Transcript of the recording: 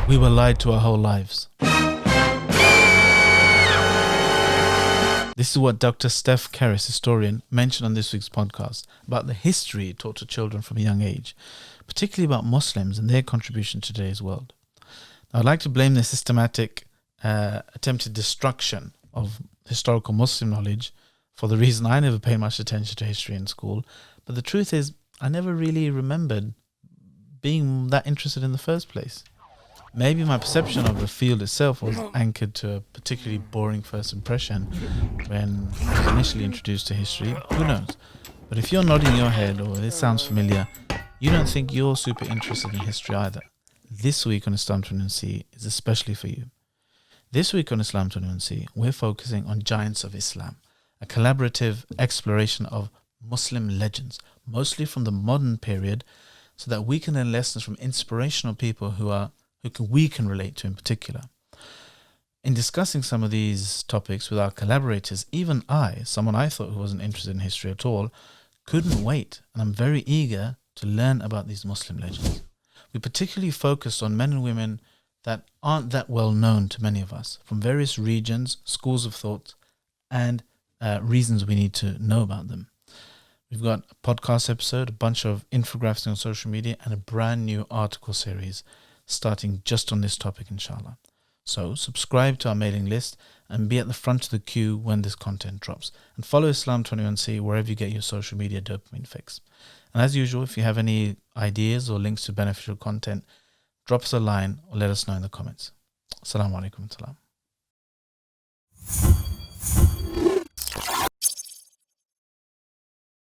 We were lied to our whole lives. This is what Dr. Steph Kerris, historian, mentioned on this week's podcast about the history taught to children from a young age, particularly about Muslims and their contribution to today's world. Now, I'd like to blame the systematic attempted destruction of historical Muslim knowledge for the reason I never paid much attention to history in school, but the truth is I never really remembered being that interested in the first place. Maybe my perception of the field itself was anchored to a particularly boring first impression when I was initially introduced to history. Who knows? But if you're nodding your head or this sounds familiar, you don't think you're super interested in history either. This week on Islam 21C is especially for you. This week on Islam 21C, we're focusing on Giants of Islam, a collaborative exploration of Muslim legends, mostly from the modern period, so that we can learn lessons from inspirational people who we can relate to in particular. In discussing some of these topics with our collaborators, even I, someone I thought who wasn't interested in history at all, couldn't wait, and I'm very eager to learn about these Muslim legends. We particularly focused on men and women that aren't that well known to many of us, from various regions, schools of thought, and reasons we need to know about them. We've got a podcast episode, a bunch of infographics on social media, and a brand new article series starting just on this topic, inshallah. So subscribe to our mailing list and be at the front of the queue when this content drops. And follow Islam 21C wherever you get your social media dopamine fix. And as usual, if you have any ideas or links to beneficial content, drop us a line or let us know in the comments. Assalamu alaikum wa salam.